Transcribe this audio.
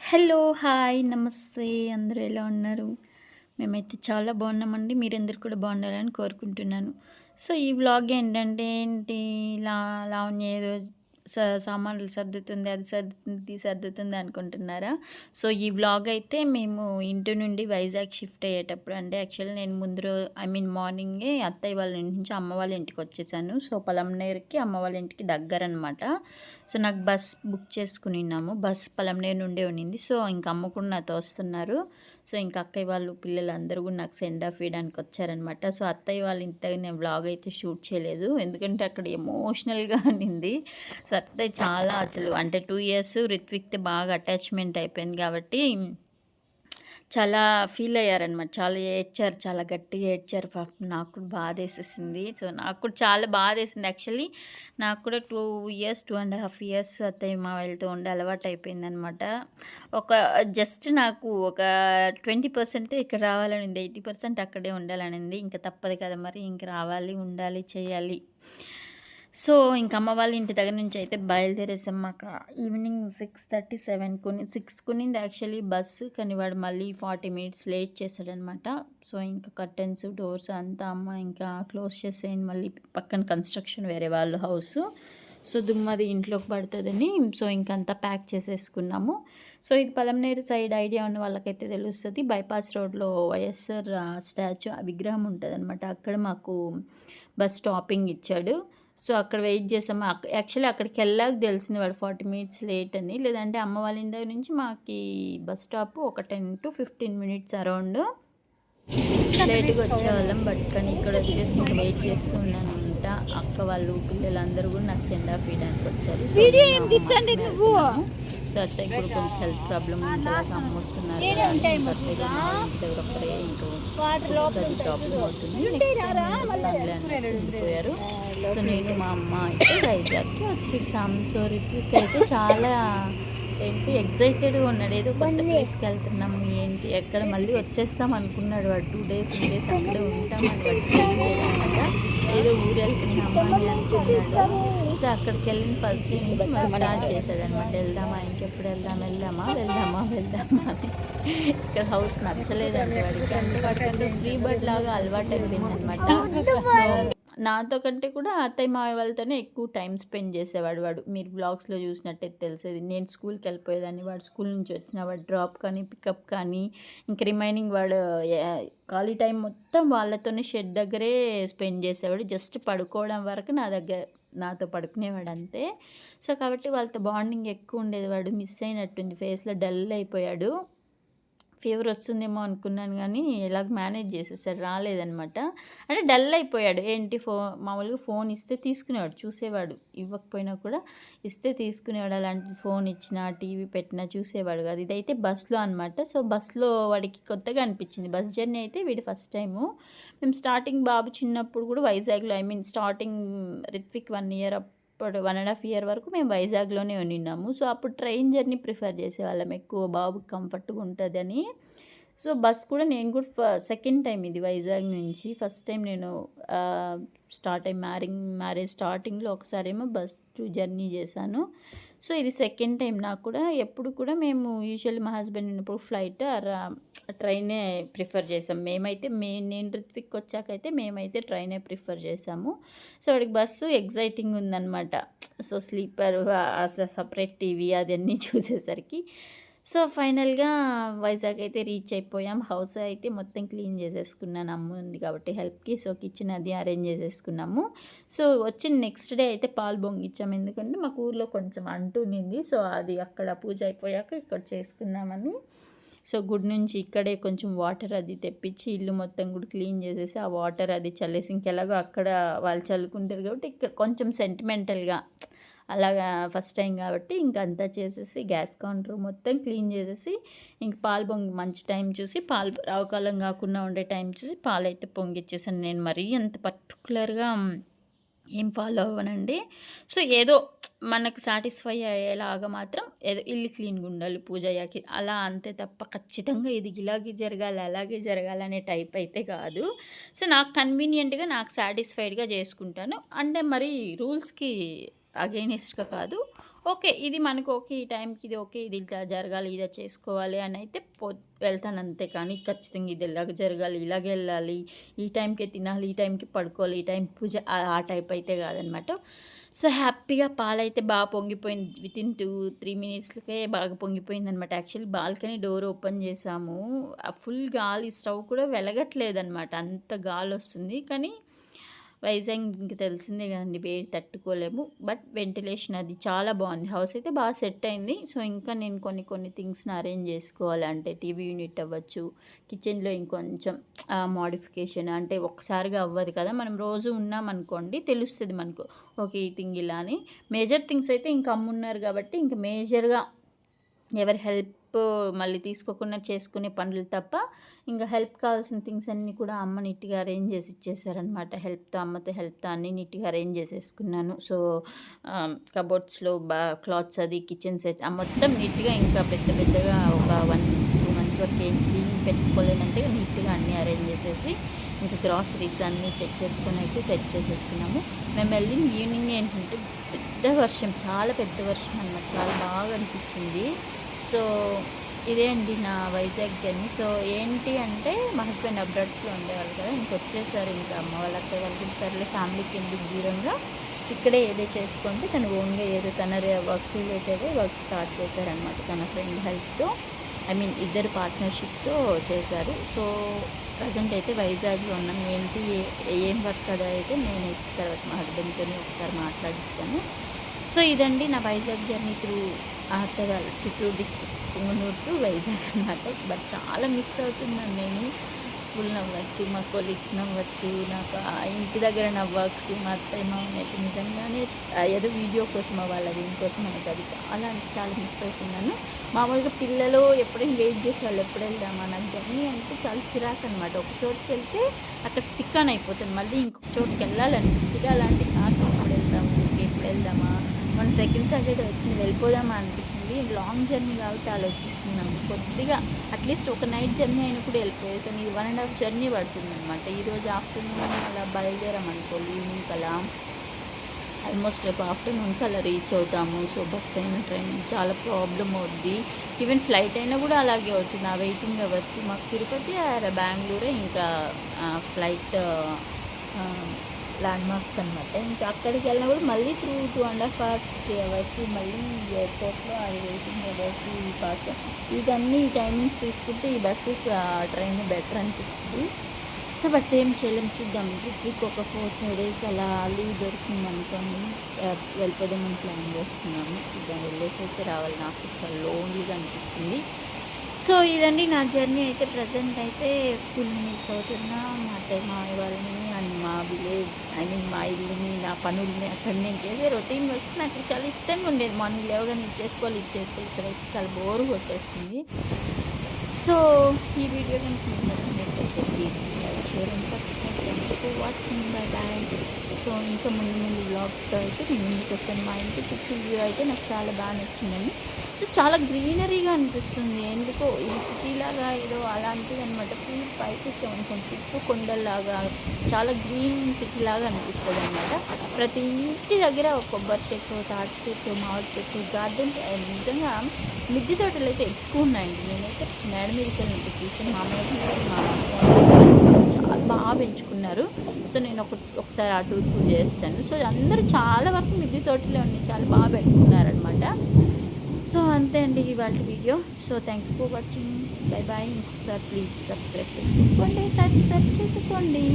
Hello! Hi! నమస్తే! అందరూ ఎలా ఉన్నారు? మేమైతే చాలా బాగున్నామండి. మీరందరూ కూడా బాగుండాలని కోరుకుంటున్నాను. సో, ఈ వ్లాగ్ ఏంటంటే లావణ్య ఏదో సామాన్లు సర్దుతుంది, అది సర్దుతుంది, ఇది సర్దుతుంది అనుకుంటున్నారా? సో, ఈ వ్లాగ్ అయితే మేము ఇంటి నుండి వైజాగ్ షిఫ్ట్ అయ్యేటప్పుడు అంటే యాక్చువల్లీ నేను ముందు మార్నింగే అత్తయ్య వాళ్ళ ఇంటి నుంచి అమ్మ వాళ్ళ ఇంటికి వచ్చేసాను. సో, పలమనేరుకి అమ్మ వాళ్ళ ఇంటికి దగ్గరనమాట. సో, నాకు బస్ బుక్ చేసుకునిన్నాము. బస్ పలమనేరు నుండే ఉన్నింది. సో, ఇంక అమ్మ కూడా నాతో వస్తున్నారు. సో, ఇంక అక్కయ్య వాళ్ళు పిల్లలందరూ కూడా నాకు సెండ్ ఆఫ్ ఇయ్యడానికి వచ్చారనమాట. సో, అత్తయ్య వాళ్ళ ఇంటి దగ్గర నేను వ్లాగ్ అయితే షూట్ చేయలేదు. ఎందుకంటే అక్కడ ఎమోషనల్‌గా ఉన్నింది. సో, అత్తయ్య చాలా అసలు అంటే 2 ఇయర్స్ రిత్విక్‌తో బాగా అటాచ్‌మెంట్ అయిపోయింది కాబట్టి చాలా ఫీల్ అయ్యారనమాట. చాలా ఏడ్చారు. చాలా గట్టిగా ఏడ్చారు పాపం. నాకు కూడా బాధేసేసింది. సో, నాకు కూడా చాలా బాధేసింది. యాక్చువల్లీ నాకు కూడా 2 ఇయర్స్, 2½ ఇయర్స్ అత్తయ్య మావయ్యలతో ఉండి అలవాటయిపోయిందనమాట. ఒక జస్ట్ నాకు ఒక 20% ఇక్కడ రావాలనుంది. 80% అక్కడే ఉండాలనుంది. ఇంక తప్పదు కదా మరి. ఇంక రావాలి, ఉండాలి, చేయాలి. సో, ఇంక అమ్మ వాళ్ళ ఇంటి దగ్గర నుంచి అయితే బయలుదేరేసాం. మాకు ఈవినింగ్ 6:30, 6 కొనింది యాక్చువల్లీ బస్సు. కానీ వాడు మళ్ళీ 40 మినిట్స్ లేట్ చేశాడనమాట. సో, ఇంకా కర్టెన్స్, డోర్స్ అంతా అమ్మ ఇంకా క్లోజ్ చేసేయండి, మళ్ళీ పక్కన కన్స్ట్రక్షన్ వేరే వాళ్ళ హౌసు. సో, దుమ్మది ఇంట్లోకి పడుతుందని సో, ఇంకంతా ప్యాక్ చేసేసుకున్నాము. సో, ఇది పలమనేరు సైడ్ ఐడియా ఉన్న వాళ్ళకైతే తెలుస్తుంది. బైపాస్ రోడ్లో వైఎస్ఆర్ స్టాచ్యూ విగ్రహం ఉంటుందన్నమాట. అక్కడ మాకు బస్ స్టాపింగ్ ఇచ్చాడు. సో, అక్కడ వెయిట్ చేసాము. యాక్చువల్లీ అక్కడికి వెళ్ళాక తెలిసింది వాడు 40 మినిట్స్ లేట్ అని. లేదంటే అమ్మ వాళ్ళ ఇంటి దగ్గర నుంచి మాకు బస్ స్టాప్ ఒక 10-15 మినిట్స్ అరౌండ్ లేట్గా వచ్చేవాళ్ళం. బట్ కానీ ఇక్కడ వచ్చేసి ఇంకా వెయిట్ చేస్తూ ఉన్నానంట. అక్క వాళ్ళు పిల్లలందరూ కూడా నాకు సెండ్ ఆఫ్ ఇవ్వడానికి వచ్చారు. సో, అత్తయ్య కూడా కొంచెం హెల్త్ ప్రాబ్లమ్ ఉంటుంది, అమ్మ వస్తున్నారు కదా అని ఇంటి దగ్గర ఒక్కరే ఇంకో అది ప్రాబ్లం అవుతుంది. నెక్స్ట్ టైం వస్తానులే అని ఉండిపోయారు. సో, నేను మా అమ్మ అయితే వైజాగ్కి వచ్చేసాం. సో, రిత్విక్ అయితే చాలా ఎగ్జైటెడ్గా ఉన్నాడు. ఏదో కొత్త ప్లేస్కి వెళ్తున్నాము ఏంటి ఎక్కడ మళ్ళీ వచ్చేస్తాం అనుకున్నాడు వాడు. 2 డేస్ 3 డేస్ అక్కడే ఉంటామని వాడు ఏదో ఊరు వెళ్తున్నామా అని అనుకున్నాడు. సో, అక్కడికి వెళ్ళిన ఫస్ట్ డే నుంచి మళ్ళీ స్టార్ట్ చేశాడు అనమాట. వెళ్దామా, ఇంకెప్పుడు వెళ్దామా అని. ఇక్కడ హౌస్ నచ్చలేదంటే వాడికి. అంటే వాడికంటే ఫ్రీ బర్డ్ లాగా అలవాటు అయిపోయింది అనమాట. నాతో కంటే కూడా అత్తయ్య మావయ్య వాళ్ళతోనే ఎక్కువ టైం స్పెండ్ చేసేవాడు వాడు. మీరు బ్లాగ్స్లో చూసినట్టయితే తెలిసేది. నేను స్కూల్కి వెళ్ళిపోయేదాన్ని, వాడు స్కూల్ నుంచి వచ్చిన వాడు డ్రాప్ కానీ పికప్ కానీ ఇంక రిమైనింగ్ వాడు ఖాళీ టైం మొత్తం వాళ్ళతోనే షెడ్ దగ్గరే స్పెండ్ చేసేవాడు. జస్ట్ పడుకోవడం వరకు నాతో పడుకునేవాడు అంతే. సో, కాబట్టి వాళ్ళతో బాండింగ్ ఎక్కువ ఉండేది. వాడు మిస్ అయినట్టుంది, ఫేస్లో డల్ అయిపోయాడు. ఫీవర్ వస్తుందేమో అనుకున్నాను కానీ ఎలాగ మేనేజ్ చేసేసాడు, రాలేదనమాట. అంటే డల్ అయిపోయాడు. ఏంటి మామూలుగా ఫోన్ ఇస్తే తీసుకునేవాడు, చూసేవాడు. ఇవ్వకపోయినా కూడా ఇస్తే తీసుకునేవాడు. అలాంటి ఫోన్ ఇచ్చినా టీవీ పెట్టినా చూసేవాడు కాదు. ఇదైతే బస్లో అనమాట. సో, బస్లో వాడికి కొత్తగా అనిపించింది. బస్ జర్నీ అయితే వీడి ఫస్ట్ టైము. మేము స్టార్టింగ్ బాబు చిన్నప్పుడు కూడా వైజాగ్లో స్టార్టింగ్ రిత్విక్ 1 ఇయర్ ఇప్పుడు 1½ ఇయర్ వరకు మేము వైజాగ్లోనే ఉండినాము. సో, అప్పుడు ట్రైన్ జర్నీ ప్రిఫర్ చేసేవాళ్ళం ఎక్కువ, బాబుకి కంఫర్ట్గా ఉంటుందని. సో, బస్ కూడా నేను కూడా సెకండ్ టైం ఇది వైజాగ్ నుంచి. ఫస్ట్ టైం నేను మ్యారేజ్ స్టార్టింగ్లో ఒకసారేమో బస్ జర్నీ చేశాను. సో, ఇది సెకండ్ టైం నాకు కూడా. ఎప్పుడు కూడా మేము యూజువల్లీ మా హస్బెండ్ ఉన్నప్పుడు ఫ్లైట్ ట్రైనే ప్రిఫర్ చేసాం. నేను రిత్విక్ వచ్చాకైతే మేమైతే ట్రైనే ప్రిఫర్ చేసాము. సో, వాడికి బస్సు ఎగ్జైటింగ్ ఉందన్నమాట. సో, స్లీపర్ సపరేట్ టీవీ అదన్నీ చూసేసరికి సో, ఫైనల్గా వైజాగ్ అయితే రీచ్ అయిపోయాం. హౌస్ అయితే మొత్తం క్లీన్ చేసేసుకున్నాను, అమ్మ ఉంది కాబట్టి హెల్ప్కి. సో, కిచెన్ అది అరేంజ్ చేసేసుకున్నాము. సో, వచ్చిన నెక్స్ట్ డే అయితే పాలు పొంగిచ్చాము. ఎందుకంటే మాకు ఊర్లో కొంచెం అంటునింది. సో, అది అక్కడ పూజ అయిపోయాక ఇక్కడ చేసుకున్నామని. సో, గుడి నుంచి ఇక్కడే కొంచెం వాటర్ అది తెప్పించి ఇల్లు మొత్తం కూడా క్లీన్ చేసేసి ఆ వాటర్ అది చల్లేసి, ఇంకెలాగో అక్కడ వాళ్ళు చల్లుకుంటారు కాబట్టి ఇక్కడ కొంచెం సెంటిమెంటల్గా అలాగా ఫస్ట్ టైం కాబట్టి ఇంకంతా చేసేసి గ్యాస్ కౌంటర్ మొత్తం క్లీన్ చేసేసి ఇంక పాలు మంచి టైం చూసి పాలు రావుకాలం కాకుండా ఉండే టైం చూసి పాలు అయితే పొంగిచ్చేసాను. నేను మరీ అంత పర్టికులర్గా ఏం ఫాలో అవ్వనండి. సో, ఏదో మనకు సాటిస్ఫై అయ్యేలాగా మాత్రం ఏదో ఇల్లు క్లీన్గా ఉండాలి పూజ అయ్యాకి, అలా అంతే తప్ప ఖచ్చితంగా ఇది ఇలాగే జరగాలి అలాగే జరగాలనే టైప్ అయితే కాదు. సో, నాకు కన్వీనియంట్గా నాకు సాటిస్ఫైడ్గా చేసుకుంటాను. అంటే మరి రూల్స్కి అగెయినెస్ట్గా కాదు, ఓకే. ఇది మనకు ఓకే. ఈ టైంకి ఇది ఓకే. ఇది ఇట్లా జరగాలి, ఇలా చేసుకోవాలి అనైతే వెళ్తాను అంతే కానీ ఖచ్చితంగా ఇది ఇలాగ జరగాలి, ఇలాగే ఎళ్ళాలి, ఈ టైంకే తినాలి, ఈ టైంకి పడుకోవాలి, ఈ టైం పూజ ఆ టైప్ అయితే కాదనమాట. సో, హ్యాపీగా పాలైతే పొంగిపోయింది. వితిన్ 3 మినిట్స్‌లకే బాగా పొంగిపోయిందనమాట. యాక్చువల్లీ బాల్కనీ డోర్ ఓపెన్ చేశాము. ఫుల్ గాలి స్టవ్ కూడా వెలగట్లేదనమాట. అంత గాలొస్తుంది. కానీ వైజాగ్ ఇంక తెలిసిందే కదండీ! వేడి తట్టుకోలేము. బట్ వెంటిలేషన్ అది చాలా బావుంది. హౌస్ అయితే బాగా సెట్ అయింది. సో, ఇంకా నేను కొన్ని థింగ్స్‌ని అరేంజ్ చేసుకోవాలి. అంటే టీవీ యూనిట్ అవ్వచ్చు, కిచెన్‌లో ఇంకొంచెం మోడిఫికేషన్ అంటే ఒక్కసారిగా అవ్వదు కదా! మనం రోజు ఉన్నామనుకోండి తెలుస్తది మనకు. ఓకే. ఈ థింగ్ ఇలా అని. మేజర్ థింగ్స్ అయితే ఇంక అమ్మున్నారు కాబట్టి ఇంక మేజర్‌గా ఎవరి హెల్ప్ మళ్ళీ తీసుకోకుండా చేసుకునే పనులు తప్ప, ఇంకా హెల్ప్ కావాల్సిన థింగ్స్ అన్నీ కూడా అమ్మ నీట్‌గా అరేంజ్ చేసి ఇచ్చేసారనమాట. అమ్మతో హెల్ప్‌తో అన్నీ నీట్‌గా అరేంజ్ చేసేసుకున్నాను. సో, కబోర్డ్స్‌లో క్లాత్స్ అది కిచెన్ సెట్ మొత్తం నీట్‌గా ఇంకా పెద్దగా ఒక 2 మంత్స్ వరకు ఏం క్లీనింగ్ పెట్టుకోలేనంతగా నీట్‌గా అన్నీ అరేంజ్ చేసేసి, ఇంకా గ్రాసరీస్ అన్నీ తెచ్చేసుకొని అయితే సెట్ చేసేసుకున్నాము. మేము వెళ్ళిన ఈవినింగ్ ఏంటంటే పెద్ద వర్షం, చాలా పెద్ద వర్షం అనమాట. చాలా బాగా అనిపించింది. సో, ఇదే అండి నా వైజాగ్ జర్నీ. సో, ఏంటి అంటే మా హస్బెండ్ అబ్రాడ్స్‌లో ఉండేవాళ్ళు కదా! ఇంకొచ్చేసారు. ఇంకా అమ్మ వాళ్ళ అత్తయ్య వాళ్ళకి సర్లే ఫ్యామిలీకి ఎందుకు దూరంగా ఇక్కడే ఏదో చేసుకోండి. తను ఓన్‌గా ఏదో తన వర్క్ రిలేటెడ్ వర్క్ స్టార్ట్ చేశారనమాట. తన ఫ్రెండ్ హెల్ప్‌తో ఇద్దరు పార్ట్నర్‌షిప్‌తో చేశారు. సో, ప్రజెంట్ అయితే వైజాగ్‌లో ఉన్నాను. ఏంటి ఏం వర్క్ అదైతే నేనైతే తర్వాత మా హస్బెండ్‌తోని ఒకసారి మాట్లాడిస్తాను. సో, ఇదండి నా Vizag journey through Chittoor district Punganur to Vizag అనమాట. బట్ చాలా మిస్ అవుతున్నాను నేను. స్కూల్ నవ్వచ్చు, మా కొలీగ్స్ నవ్వచ్చు, నాకు ఇంటి దగ్గర నా వర్క్స్, మా అత్తయ్య మామయ్య అయితే నిజంగానే ఏదో వీడియో కోసం వాళ్ళ దీనికోసం మనకు అది చాలా అంటే చాలా మిస్ అవుతున్నాను. మామూలుగా పిల్లలు ఎప్పుడైనా వెయిట్ చేసేవాళ్ళు ఎప్పుడు వెళ్దామా. నాకు జర్నీ అంటే చాలా చిరాకు అనమాట. ఒక చోటుకి వెళ్తే అక్కడ స్టిక్ ఆన్ అయిపోతుంది. మళ్ళీ ఇంకొక చోటుకి వెళ్ళాలనిపించింది. అలాంటి నాకు ఎప్పుడు వెళ్దాము, ఎప్పుడు వెళ్దామా, మన సెకండ్ సాటర్డే వచ్చింది వెళ్ళిపోదామా అనిపించింది. లాంగ్ జర్నీ కాబట్టి ఆలోచిస్తున్నాము. కొద్దిగా అట్లీస్ట్ ఒక నైట్ జర్నీ అయినప్పుడు వెళ్ళిపోయేది. కానీ 1.5 జర్నీ పడుతుందనమాట. ఈరోజు ఆఫ్టర్నూన్ అలా బయలుదేరామనుకోండి, ఈవినింగ్ అలా ఆల్మోస్ట్ రేపు ఆఫ్టర్నూన్కి అలా రీచ్ అవుతాము. సో, బస్ అయినా ట్రైన్ చాలా ప్రాబ్లం అవుద్ది. ఈవెన్ ఫ్లైట్ అయినా కూడా అలాగే అవుతుంది. ఆ వెయిటింగ్ అవర్స్ మాకు తిరుపతి బెంగళూరే ఇంకా ఫ్లైట్ ల్యాండ్ మార్క్స్ అనమాట. ఇంకా అక్కడికి వెళ్ళినా కూడా మళ్ళీ 2.5 అవర్స్ 3 అవర్స్ మళ్ళీ ఎయిర్పోర్ట్‌లో అది వెయిటింగ్ అవర్స్ ఈ పాస్ ఇవన్నీ ఈ టైమింగ్స్ తీసుకుంటే ఈ బస్సెస్ ట్రైన్ బెటర్ అనిపిస్తుంది. సో, బట్ ఏం చేయలేం, చూద్దాం. వీక్ ఒక 4-5 డేస్ అలా లీవ్ దొరికిందనుకోండి వెళ్ళిపోదామని ప్లాన్ చేస్తున్నాము. చూద్దాం, వెళ్ళేసి అయితే రావాలి. నాకు చాలా లోన్లీగా అనిపిస్తుంది. సో, ఇదండి నా జర్నీ అయితే. ప్రజెంట్ అయితే స్కూల్‌ని మిస్ అవుతున్నా, మా అత్తయ్య మామయ్య వాళ్ళని అండ్ మా విలేజ్ మా ఇల్లుని, నా పనుల్ని అక్కడ నేను చేసే రొటీన్ వర్క్స్ నాకు చాలా ఇష్టంగా ఉండేది. మార్నింగ్ లేవగానే ఇది చేసుకోవాలి. ఇక్కడైతే చాలా బోర్ కొట్టేస్తుంది. సో, ఈ వీడియో కనుక మీకు నచ్చినట్లయితే please like, share and subscribe. Thank you for watching. Bye. So, ఇంకా ముందు వ్లాగ్స్‌తో అయితే మీ ముందుకు వస్తాను. మా ఇంటి చుట్టూ వ్యూ అయితే నాకు చాలా బాగా నచ్చిందండి. సో, చాలా గ్రీనరీగా అనిపిస్తుంది. ఎందుకో ఈ సిటీలాగా ఏదో అలాంటిది అనమాట. ఫుల్ పైకి వచ్చామనుకోండి చుట్టూ కొండల్లాగా చాలా గ్రీన్ సిటీలాగా అనిపిస్తుంది అనమాట. ప్రతి ఇంటి దగ్గర ఒక కొబ్బరి చెట్టు, తాటి చెట్టు, మామిడి చెట్టు, గార్డెన్ నిజంగా మిద్దె తోటలు అయితే ఎక్కువ ఉన్నాయండి. నేనైతే మేడ మీదకి వెళ్ళినట్టు చూసాను. చాలా బాగా పెంచుకున్నారు. సో, నేను ఒకసారి ఆ టూర్ చేస్తాను. సో, అందరూ చాలా వరకు మిద్దె తోటలే ఉన్నాయి. చాలా బాగా పెట్టుకున్నారనమాట. సో, అంతే అండి ఇవాళ video. So, thank you for watching. Bye. ఇంకొకసారి ప్లీజ్ సబ్స్క్రైబ్ చేసుకోండి.